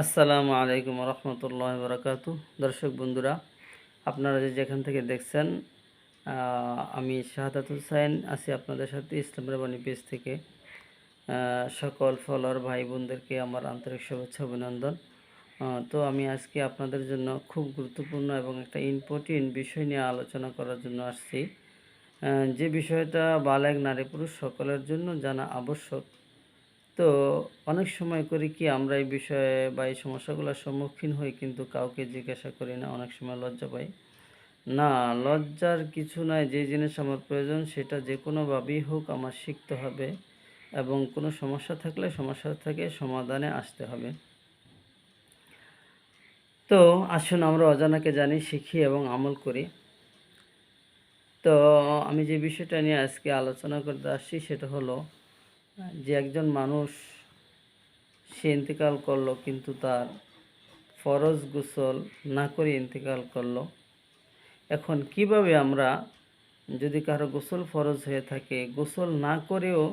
আসসালামু আলাইকুম রহমতুল্লাহ বরকাতু। দর্শক বন্ধুরা, আপনারা যেখান থেকে দেখছেন, আমি শাহাদাত হুসাইন আছি আপনাদের সাথে ইসলামের বাণী পেজ থেকে। সকল ফলোয়ার ভাই বোনদেরকে আমার আন্তরিক শুভেচ্ছা অভিনন্দন। তো আমি আজকে আপনাদের জন্য খুব গুরুত্বপূর্ণ এবং একটা ইম্পর্টেন্ট বিষয় নিয়ে আলোচনা করার জন্য আসছি। যে বিষয়টা বালেগ নারী পুরুষ সকলের জন্য জানা আবশ্যক। তো অনেক সময় করি কি আমরা এই বিষয়ে বা এই সমস্যাগুলোর সম্মুখীন হই, কিন্তু কাউকে জিজ্ঞাসা করি না, অনেক সময় লজ্জা পাই। না, লজ্জার কিছু নাই। যে জিনিস আমার প্রয়োজন সেটা যে কোনোভাবেই হোক আমার শিখতে হবে, এবং কোনো সমস্যা থাকলে সমস্যা থেকে সমাধানে আসতে হবে। তো আসুন আমরা অজানাকে জানি, শিখি এবং আমল করি। তো আমি যে বিষয়টা নিয়ে আজকে আলোচনা করতে আসছি সেটা হলো যে একজন মানুষ সে ইন্তেকাল করলো, কিন্তু তার ফরজ গোসল না করে ইন্তেকাল করলো। এখন কিভাবে আমরা, যদি কারো গোসল ফরজ হয়ে থাকে, গোসল না করেও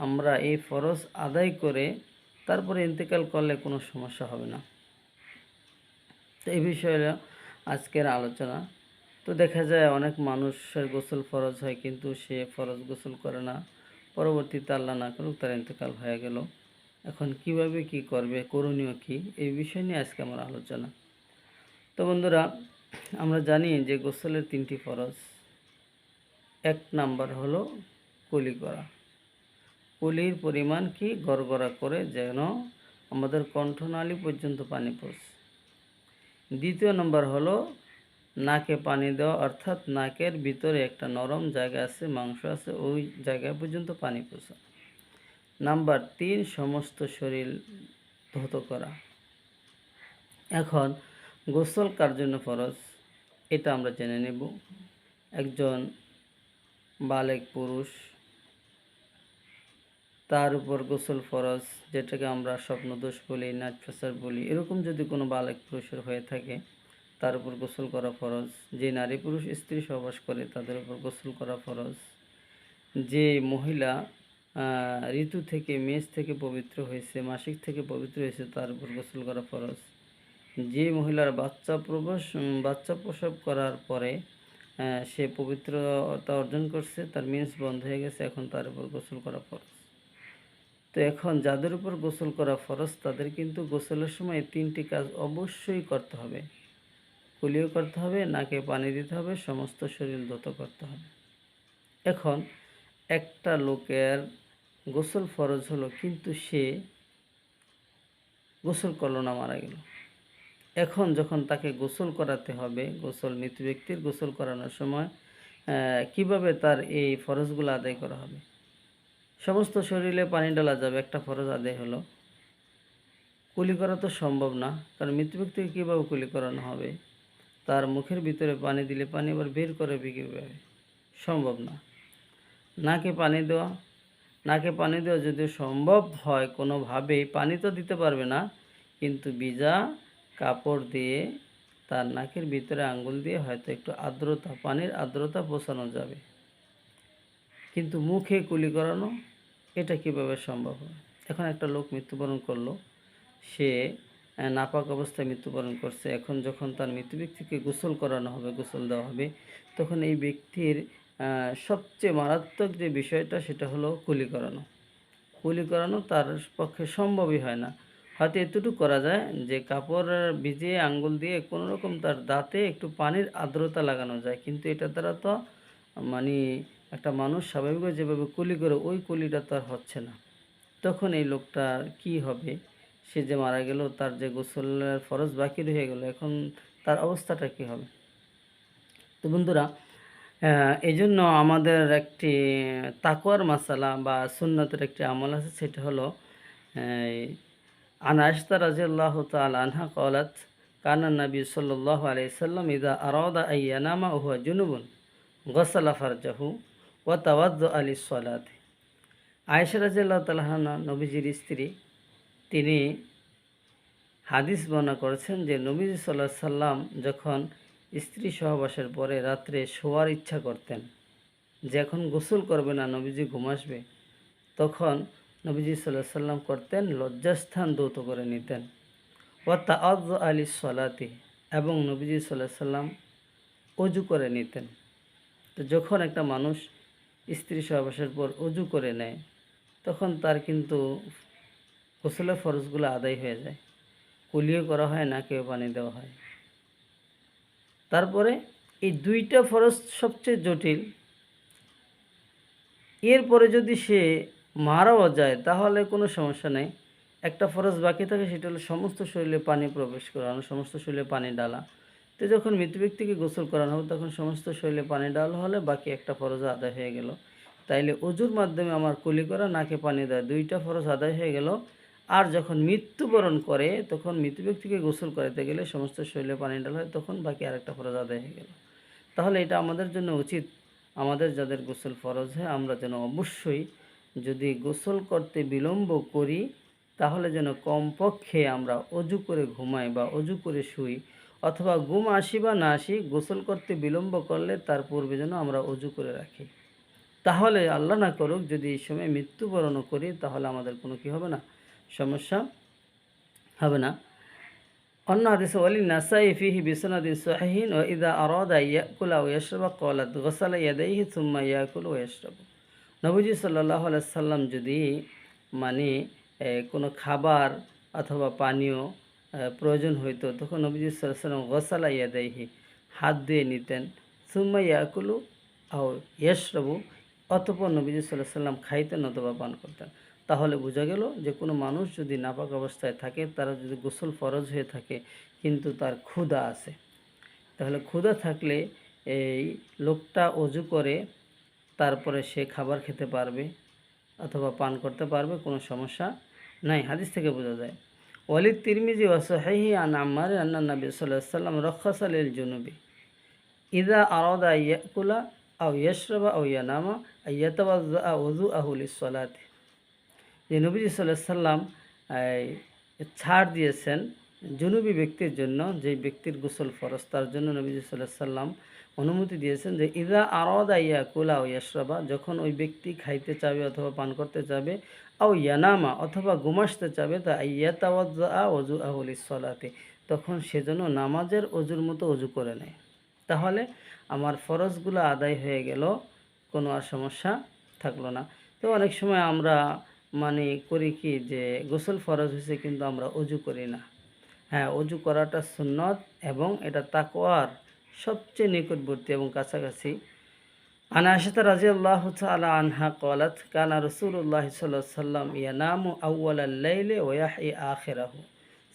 আমরা এই ফরজ আদায় করে তারপরে ইন্তেকাল করলে কোনো সমস্যা হবে না। তো এই বিষয়ে আজকের আলোচনা। তো দেখা যায় অনেক মানুষের গোসল ফরজ হয়, কিন্তু সে ফরজ গোসল করে না, পরবর্তীতে আল্লাহ না করুক তার ইন্তেকাল হয়ে গেল। এখন কিভাবে কি করবে, করণীয় কি, এই বিষয় নিয়ে আজকে আমার আলোচনা। তো বন্ধুরা, আমরা জানি যে গোসলের 3টি ফরজ। 1 নাম্বার হলো কুলি করা। কুলির পরিমাণ কি গড়গড়া করে যেন আমাদের কণ্ঠনালী পর্যন্ত পানি পৌঁছে। 2 নম্বর হলো নাকে পানি দেওয়া, অর্থাৎ নাকের ভিতরে একটা নরম জায়গা আছে, মাংস আছে, ওই জায়গা পর্যন্ত পানি পৌঁছা। নাম্বার 3 সমস্ত শরীর ধৌত করা। এখন গোসল কার জন্য ফরজ এটা আমরা জেনে নেব। একজন বালেগ পুরুষ, তার উপর গোসল ফরজ, যেটাকে আমরা স্বপ্নদোষ বলি, নাইট প্রেসার বলি, এরকম যদি কোনো বালেগ পুরুষের হয়ে থাকে তার উপর গোসল করা ফরজ। যে নারী পুরুষ স্ত্রী সহবাস করে তাদের উপর গোসল করা ফরজ। যে মহিলা ঋতু থেকে, মেষ থেকে পবিত্র হয়েছে, মাসিক থেকে পবিত্র হয়েছে, তার উপর গোসল করা ফরজ। যে মহিলার বাচ্চা প্রসব করার পরে সে পবিত্রতা অর্জন করছে, তার মেন্স বন্ধ হয়ে গেছে, এখন তার উপর গোসল করা ফরজ। তো এখন যাদের উপর গোসল করা ফরজ তাদের কিন্তু গোসলের সময় 3টি কাজ অবশ্যই করতে হবে। কুলিও করতে হবে, নাকে পানি দিতে হবে, সমস্ত শরীর ধৌত করতে হবে। এখন একটা লোকের গোসল ফরজ হলো, কিন্তু সে গোসল করলো না, মারা গেল। এখন যখন তাকে গোসল করাতে হবে, মৃত ব্যক্তির গোসল করানোর সময় কিভাবে তার এই ফরজগুলো আদায় করা হবে? সমস্ত শরীরে পানি ঢালা যাবে, একটা ফরজ আদায় হলো। কুলি করা তো সম্ভব না, কারণ মৃত ব্যক্তিকে কীভাবে কুলি করানো হবে? তার মুখের ভিতরে পানি দিলে পানি আবার বের করবে কীভাবে? সম্ভব না। নাকে পানি দেওয়া যদি সম্ভব হয় কোনোভাবেই, পানি তো দিতে পারবে না, কিন্তু ভিজা কাপড় দিয়ে তার নাকের ভিতরে আঙ্গুল দিয়ে হয়তো একটু পানির আর্দ্রতা পৌঁছানো যাবে। কিন্তু মুখে কুলি করানো, এটা কিভাবে সম্ভব হয়? এখন একটা লোক মৃত্যুবরণ করলো, সে নাপাক অবস্থায় মৃত্যুবরণ করছে। এখন যখন তার মৃত ব্যক্তিকে গোসল করানো হবে, গোসল দেওয়া হবে, তখন এই ব্যক্তির সবচেয়ে মারাত্মক যে বিষয়টা সেটা হলো কুলি করানো। কুলি করানো তার পক্ষে সম্ভবই হয় না। হয়তো এতটুকু করা যায় যে কাপড় ভিজিয়ে আঙ্গুল দিয়ে কোনোরকম তার দাঁতে একটু পানির আর্দ্রতা লাগানো যায়, কিন্তু এটা দ্বারা তো মানে একটা মানুষ স্বাভাবিকভাবে যেভাবে কুলি করে ওই কুলিটা তো আর হচ্ছে না। তখন এই লোকটার কি হবে? সে যে মারা গেল, তার যে গোসলের ফরজ বাকি রয়ে গেল, এখন তার অবস্থাটা কি হবে? তো বন্ধুরা, এই জন্য আমাদের একটি তাকওয়ার মাসালা বা সুন্নতের একটি আমল আছে, সেটা হলো আন আয়েশা রাদিয়াল্লাহু তাআলা আনহা ক্বালাত কানা নবী সাল্লাল্লাহু আলাইহি সাল্লাম ইযা আরাদা আন ইয়ানামা ওয়া হুয়া জুনুবুন গাসালা ফারজাহু ওয়া তাওয়াদ্দাআ লিস-সালাতি। আয়েশা রাদিয়াল্লাহু তাআলা আনহা নবীজির স্ত্রী, তিনি হাদিস বর্ণনা করেছেন যে নবীজি সাল্লাল্লাহু আলাইহি সাল্লাম যখন স্ত্রী সহবাসের পরে রাত্রে শোয়ার ইচ্ছা করতেন, যে এখন গোসল করবে না, নবীজি ঘুম আসবে, তখন নবীজি সাল্লাল্লাহু আলাইহি সাল্লাম করতেন লজ্জাস্থান ধৌত করে নিতেন। ওয়া তাআযযা লিস-সালাতি, এবং নবীজি সাল্লাল্লাহু আলাইহি সাল্লাম অজু করে নিতেন। তো যখন একটা মানুষ স্ত্রী সহবাসের পর অজু করে নেয়, তখন তার কিন্তু গোসলের ফরজগুলো আদায় হয়ে যায়। কুলিও করা হয়, নাকেও পানি দেওয়া হয়। তারপরে এই দুইটা ফরজ সবচেয়ে জটিল। এরপরে যদি সে মারাও যায় তাহলে কোনো সমস্যা নেই। একটা ফরজ বাকি থাকে, সেটা হলো সমস্ত শরীরে পানি প্রবেশ করানো, সমস্ত শরীরে পানি ডালা। তো যখন মৃত ব্যক্তিকে গোসল করানো হবে তখন সমস্ত শরীরে পানি ডালা হলে বাকি একটা ফরজ আদায় হয়ে গেল। তাইলে অজুর মাধ্যমে আমার কুলি করা, নাকে পানি দেওয়া, দুইটা ফরজ আদায় হয়ে গেল। আর যখন মৃত্যুবরণ করে তখন মৃত ব্যক্তিকে গোসল করাতে গেলে সমস্ত শরীরে পানি ডালা হয়, তখন বাকি আরেকটা ফরজ আদায় হয়ে গেল। তাহলে এটা আমাদের জন্য উচিত, আমাদের যাদের গোসল ফরজ হয় আমরা যেন অবশ্যই, যদি গোসল করতে বিলম্ব করি তাহলে যেন কমপক্ষে আমরা অজু করে ঘুমাই বা অজু করে শুই, অথবা ঘুম আসি বা না আসি, গোসল করতে বিলম্ব করলে তার পূর্বে যেন আমরা অজু করে রাখি। তাহলে আল্লাহ না করুক যদি এই সময় মৃত্যুবরণও করি, তাহলে আমাদের কোনো কী হবে না, সমস্যা হবে না। অন্য হাদিসে ওয়ালি নাসাই ফিহি বিসনাদিন সহিহিন ওয়া ইযা আরাদা ইয়াকুলা ওয়া ইয়াশরাবা ক্বালাত গাসালা ইয়াদাইহি সুম্মা ইয়াকুলু ওয়া ইয়াশরাবু। নবীজি সাল্লাল্লাহু আলাইহি সাল্লাম যদি মানে কোনো খাবার অথবা পানীয় প্রয়োজন হইতো, তখন নবীজি সাল্লাল্লাহু আলাইহি সাল্লাম গাসালা ইয়াদাইহি, হাত ধুয়ে নিতেন, সুম্মা ইয়াকুলু আও ইয়াশরাবু, অতঃপর নবীজি সাল্লাল্লাহু আলাইহি সাল্লাম খাইতেন অথবা পান করতেন। তাহলে বোঝা গেল যে কোনো মানুষ যদি নাপাক অবস্থায় থাকে, তারা যদি গোসল ফরজ হয়ে থাকে কিন্তু তার ক্ষুধা আছে, তাহলে ক্ষুধা থাকলে এই লোকটা অজু করে তারপরে সে খাবার খেতে পারবে অথবা পান করতে পারবে, কোনো সমস্যা নাই। হাদিস থেকে বোঝা যায়। ওয়ালিদ তিরমিজি ওয়া সহিহি আন আম্মার আন্না নবী সাল্লাল্লাহু আলাইহি সাল্লাম রাখাসা লিল জুনুবি ইযা আরাদা ইয়াকুলা আও ইয়াশরাবা আও ইয়ানামা আও ইয়াতাওয়াজ্জা ওযুআহু লিস-সালাতি। যে নবীজি সাল্লাল্লাহু আলাইহি সাল্লাম ছাড় দিয়েছেন জুনুবি ব্যক্তির জন্য, যে ব্যক্তির গোসল ফরজ তার জন্য নবীজি সাল্লাল্লাহু আলাইহি সাল্লাম অনুমতি দিয়েছেন যে ইযা আরাদা ইয়াকুলা আও ইয়াশরাবা, যখন ওই ব্যক্তি খাইতে চাবে অথবা পান করতে চাবে, আও ইয়ানামা অথবা ঘুমাসতে চাবে, তা ইয়াতাওয়াজ্জা ওযুআহু লিস-সালাতি, তখন সেজন্য নামাজের অজুর মতো অজু করে নেয়। তাহলে আমার ফরজগুলো আদায় হয়ে গেল, কোনো আর সমস্যা থাকলো না। তো অনেক সময় আমরা করি কি, যে গোসল ফরজ হয়েছে কিন্তু আমরা অজু করি না। হ্যাঁ, অজু করাটা সুন্নত এবং এটা তাকওয়ার সবচেয়ে নিকটবর্তী এবং কাছাকাছি। আন আয়েশা রাদিয়াল্লাহু তাআলা আনহা ক্বালাত কানা রাসূলুল্লাহ সাল্লাল্লাহু আলাইহি ওয়াসাল্লাম ইয়ানামু আউওয়ালাল লাইলি ওয়া ইয়াহয়ি আখিরাহু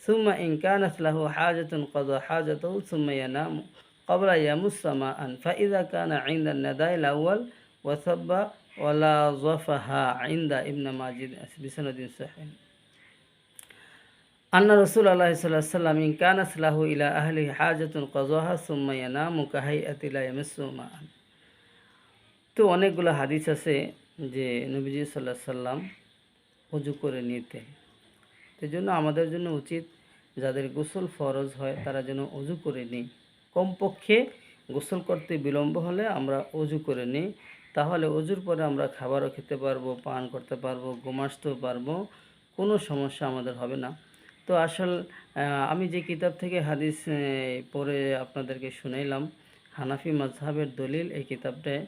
সুম্মা ইন কানাত লাহু হাজাতুন কাযা হাজাতাহু সুম্মা ইয়ানামু ক্বাবলা ইয়ামুসসা মাআন ফাইযা কানা ইনদা নাদাইল আউয়াল ওয়া সাব্বা ওয়ালা যাফাহা ইনদা ইবনে মাজিদ বিসনাদিন সহিহ। আন্না রাসূলুল্লাহ সাল্লাল্লাহু আলাইহি ওয়াসাল্লাম ইন কানাত লাহু ইলা আহলিহি হাজাতুন কাযাহা সুম্মা ইয়ানামু কাহাইয়াতি লা ইয়ামাসসু মাআন। তো অনেকগুলো হাদিস আছে যে নবীজি সাল্লাল্লাহু আলাইহি সাল্লাম অজু করে নিতেন। সেই জন্য আমাদের জন্য উচিত, যাদের গোসল ফরজ হয় তারা যেন অজু করে নিই। কমপক্ষে গোসল করতে বিলম্ব হলে আমরা অজু করে নিই, তাহলে অজুর পরে আমরা খাবারও খেতে পারবো, পান করতে পারবো, ঘুমাসতেও পারবো, কোনো সমস্যা আমাদের হবে না। তো আমি যে কিতাব থেকে হাদিস পড়ে আপনাদেরকে শুনাইলাম, হানাফি মাযহাবের দলিল, এই কিতাবটায়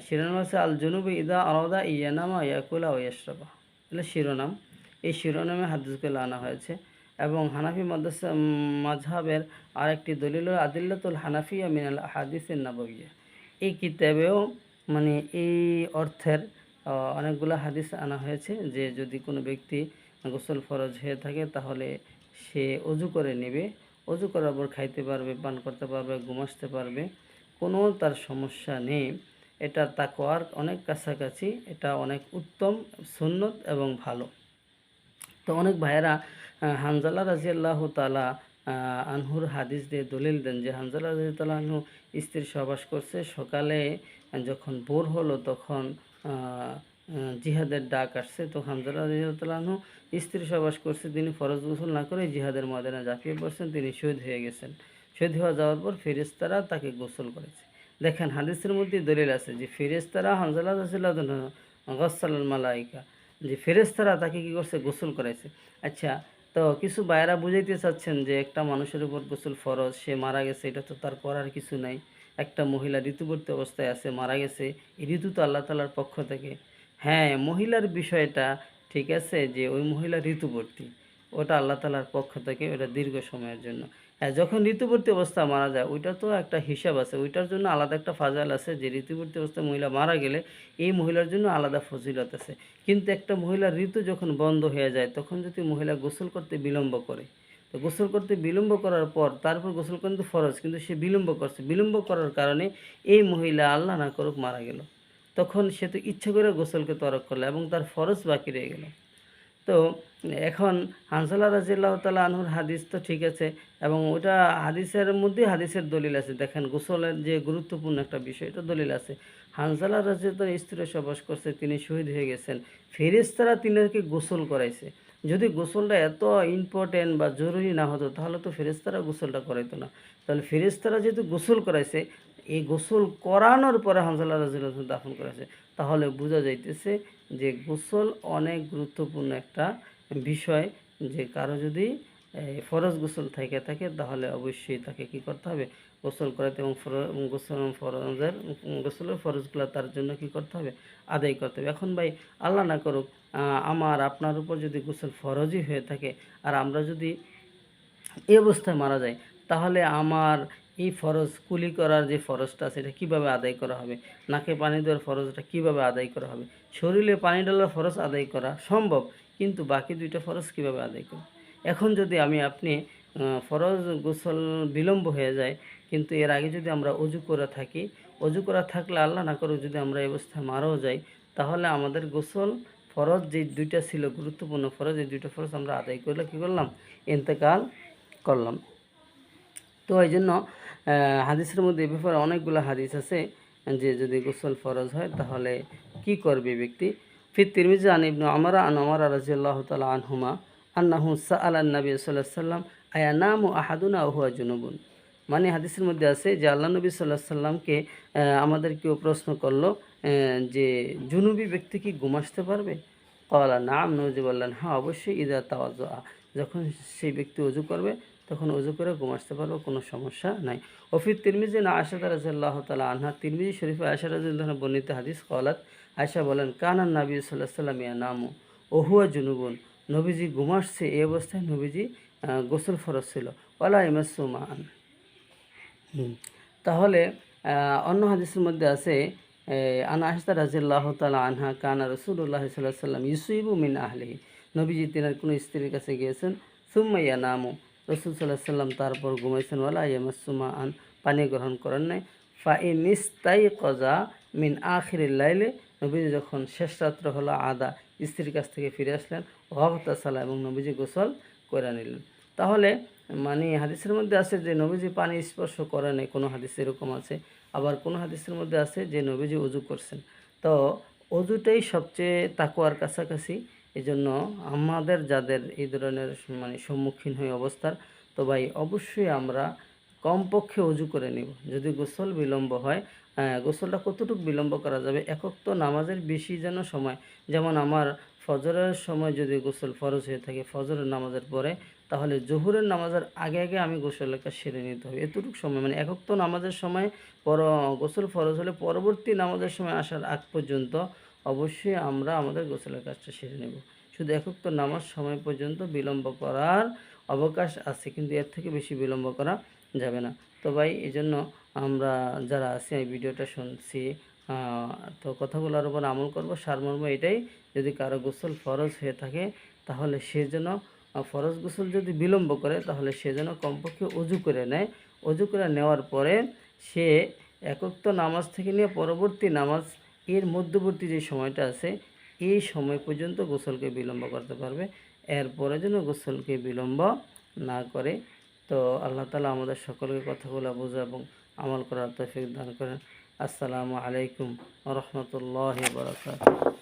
শিরোনাম আছে আল জুনুবি ইদা আরাদা ইয়ানামা ইয়াকুলা ওয়া ইয়াশরাবা, এটা শিরোনাম। এই শিরোনামে হাদিসগুলো আনা হয়েছে। এবং হানাফি মাযহাবের আরেকটি দলিল আদিল্লাতুল হানাফিয়া মিনাল আহাদিসিন নাবাবিয়্যা, এই কিতাবেও এই অর্থের অনেকগুলো হাদিস আনা হয়েছে যে যদি কোনো ব্যক্তি গোসল ফরজ হয়ে থাকে তাহলে সে অজু করে নেবে, অজু করার পর খাইতে পারবে, পান করতে পারবে, ঘুমাসতে পারবে, কোনো তার সমস্যা নেই। এটা তাকওয়ার অনেক কাছাকাছি, এটা অনেক উত্তম, সুন্নত এবং ভালো। তো অনেক ভাইয়েরা হানজালা রাদিয়াল্লাহু তাআলা আনহুর হাদিস দিয়ে দলিল দেন যে হানজালা রাদিয়াল্লাহু তাআলা আনহু স্ত্রী সহবাস করছে, সকালে যখন ভোর হলো তখন জিহাদের ডাক আসছে। তো হানজালা রাদিয়াল্লাহু তাআলা আনহু স্ত্রী সহবাস করছে, তিনি ফরজ গোসল না করে জিহাদের ময়দানে ঝাঁপিয়ে পড়ছেন, তিনি শহীদ হয়ে গেছেন। শহীদ হয়ে যাওয়ার পর ফেরেশতারা তাকে গোসল করেছে। দেখেন হাদিসের মধ্যে দলিল আছে যে ফেরেশতারা হানজালা রাদিয়াল্লাহু তাআলা গাসসালাল মালায়েকা, যে ফেরেশতারা তাকে কী করছে, গোসল করাইছে। আচ্ছা, তো কিছু ভাইয়েরা বুঝাইতে চাচ্ছেন যে একটা মানুষের উপর গোসল ফরজ, সে মারা গেছে, এটা তো তার করার কিছু নাই। একটা মহিলা ঋতুবর্তী অবস্থায় আছে, মারা গেছে, এই ঋতু তো আল্লাহ তাআলার পক্ষ থেকে। হ্যাঁ, মহিলার বিষয়টা ঠিক আছে যে ওই মহিলা ঋতুবর্তী, ওটা আল্লাহ তাআলার পক্ষ থেকে, ওটা দীর্ঘ সময়ের জন্য। হ্যাঁ, যখন ঋতুবর্তী অবস্থা মারা যায় ওইটা তো একটা হিসাব আছে, ওইটার জন্য আলাদা একটা ফাজাল আছে যে ঋতুবর্তী অবস্থায় মহিলা মারা গেলে এই মহিলার জন্য আলাদা ফজিলত আছে। কিন্তু একটা মহিলার ঋতু যখন বন্ধ হয়ে যায় তখন যদি মহিলা গোসল করতে বিলম্ব করে, তো গোসল করতে বিলম্ব করার পর তারপর গোসল কিন্তু ফরজ, কিন্তু সে বিলম্ব করছে, বিলম্ব করার কারণে এই মহিলা আল্লাহ না করুক মারা গেল, তখন সে তো ইচ্ছা করে গোসলকে তরক করলো এবং তার ফরজ বাকি রয়ে গেল। তো এখন হানজালা রাদিয়াল্লাহু তাআলা আনহুর হাদিস তো ঠিক আছে, এবং ওটা হাদিসের মধ্যে হাদিসের দলিল আছে। দেখেন গোসলের যে গুরুত্বপূর্ণ একটা বিষয়, এটা দলিল আছে। হানজালা রাদিয়াল্লাহু স্ত্রী সহবাস করছে, তিনি শহীদ হয়ে গেছেন, ফেরেশতারা তিনাকে গোসল করাইছে। যদি গোসলটা এত ইম্পর্টেন্ট বা জরুরি না হতো তাহলে তো ফেরেশতারা গোসলটা করাইতো না। তাহলে ফেরেশতারা যেহেতু গোসল করাইছে, এই গোসল করানোর পরে হানজালা রাদিয়াল্লাহু দাফন করেছে, তাহলে বোঝা যাইতেছে যে গোসল অনেক গুরুত্বপূর্ণ একটা বিষয়। যে কারো যদি ফরজ গোসল থেকে থাকে তাহলে অবশ্যই তাকে কি করতে হবে, গোসল করাতে, এবং গোসলের ফরজগুলো তার জন্য কি করতে হবে, আদায় করতে হবে। এখন ভাই আল্লাহ না করুক আমার আপনার উপর যদি গোসল ফরজই হয়ে থাকে আর আমরা যদি এই অবস্থায় মারা যায়, তাহলে আমার এই ফরজ কুলি করার যে ফরজটা আছে এটা কীভাবে আদায় করা হবে, নাকে পানি দেওয়ার ফরজটা কীভাবে আদায় করা হবে, শরীরে পানি ঢালার ফরজ আদায় করা সম্ভব, কিন্তু বাকি দুইটা ফরজ কীভাবে আদায় করব। এখন যদি আপনি ফরজ গোসল বিলম্ব হয়ে যায়, কিন্তু এর আগে যদি আমরা অজু করে থাকি, অজু করা থাকলে আল্লাহ না করুক যদি আমরা এই অবস্থায় মারাও যাই, তাহলে আমাদের গোসল ফরজ যে দুইটা ছিল গুরুত্বপূর্ণ ফরজ, এই দুইটা ফরজ আমরা আদায় করলে কী করলাম, ইন্তেকাল করলাম। তো এই জন্য হাদিসের মধ্যে এই ব্যাপারে অনেকগুলো হাদিস আছে যে যদি গোসল ফরজ হয় তাহলে কি করবে ব্যক্তি। ফির তিরমিজি আন ইবনে উমর আন উমর রাদিয়াল্লাহু তাআলা আনহুমা আন্নাহু সাআলা নবী সাল্লাল্লাহু আলাইহি ওয়াসাল্লাম আয়ানামু আহাদুনা ওয়া হুয়া জুনুবুন। মানে হাদিসের মধ্যে আছে যে আল্লাহ নবী সাল্লাল্লাহু আলাইহি ওয়াসাল্লামকে আমাদের কেউ প্রশ্ন করলো যে জুনুবি ব্যক্তি কি ঘুম আসতে পারবে? ক্বালা নাম, নবী বললেন হ্যাঁ অবশ্যই, ইযা তাওয়াজ্জা, যখন সেই ব্যক্তি ওযু করবে তখন ওযু করে ঘুম আসতে পারবে, কোনো সমস্যা নাই। ওফি তিরমিজি না আয়েশা রাদিয়াল্লাহু তাআলা আনহা, তিরমিজি শরীফে আয়েশা রাদিয়াল্লাহু আনহা বর্ণিত হাদিস, ক্বালাত, আয়েশা বলেন কানান নবী সাল্লাল্লাহু আলাইহি ওয়াসাল্লাম ইয়ানামু ওয়া হুয়া জুনুবুন, নবীজি ঘুম আসছে, এই অবস্থায় নবীজি গোসল ফরজ ছিল, ওয়ালা ইয়ামাসসু মা'আন। তাহলে অন্য হাদিসের মধ্যে আছে আন আয়েশা রাদিয়াল্লাহু তাআলা আনহা কানা রাসূলুল্লাহ সাল্লাল্লাহু আলাইহি ওয়াসাল্লাম ইউসিবু মিন আহলিহি, নবীজি তিনার কোনো স্ত্রীর কাছে গিয়েছেন, সুম্মা ইয়ানামু, রাসূল সাল্লাল্লাহু আলাইহি ওয়াসাল্লাম তারপর ঘুমাইছেন, ওয়ালা ইয়ামাসসু মা'আন, পানি গ্রহণ করেন নাই, ফা ইন ইস্তাইকাযা মিন আখিরিল লাইলি, নবীজি যখন শেষ রাত্র হলো আদা, স্ত্রীর কাছ থেকে ফিরে আসলেন, ওয়াগতাসালা, এবং নবীজি গোসল করে নিলেন। তাহলে মানে হাদিসের মধ্যে আছে যে নবীজি পানি স্পর্শ করে নাই, কোনো হাদিস এরকম আছে, আবার কোনো হাদিসের মধ্যে আছে যে নবীজি ওযু করছেন। তো ওযুটাই সবচেয়ে তাকওয়ার কাছাকাছি। এজন্য আমাদের যাদের এই ধরনের মানে সম্মুখীন হয়ে অবস্থার, তো ভাই অবশ্যই আমরা কমপক্ষে ওযু করে নিব। যদি গোসল বিলম্ব হয়, গোসলটা কতটুকু বিলম্ব করা যাবে, একক তো নামাজের বেশি যেন সময়, যেমন আমার ফজরের সময় যদি গোসল ফরজ হয়ে থাকে ফজরের নামাজের পরে, তাহলে জোহরের নামাজের আগে আগে আমি গোসলের কাজ সেরে নিতে হবে, এতটুকু সময়, মানে একক তো নামাজের সময় পর গোসল ফরজ হলে পরবর্তী নামাজের সময় আসার আগ পর্যন্ত অবশ্যই আমরা আমাদের গোসলের কাজটা সেরে নেব। শুধু একক তো নামাজ সময় পর্যন্ত বিলম্ব করার অবকাশ আছে, কিন্তু এর থেকে বেশি বিলম্ব করা যাবে না। তো ভাই এই জন্য আমরা যারা আছি এই ভিডিওটা শুনছি, তো কথাগুলোর উপর আমল করব। সারমর্ম এটাই, যদি কারো গোসল ফরজ হয়ে থাকে তাহলে সে যেন ফরজ গোসল যদি বিলম্ব করে তাহলে সে যেন কমপক্ষে অজু করে নেয়। অজু করে নেওয়ার পরে সে একক তো নামাজ থেকে নিয়ে পরবর্তী নামাজ এর মধ্যবর্তী যে সময়টা আছে এই সময় পর্যন্ত গোসলকে বিলম্ব করতে পারবে, এরপরে যেন গোসলকে বিলম্ব না করে। তো আল্লাহ তাআলা আমাদের সকলকে কথাগুলো বোঝা এবং আমল করার তৌফিক দান করেন। আসসালামু আলাইকুম ওয়া রাহমাতুল্লাহি ওয়া বারাকাতুহু।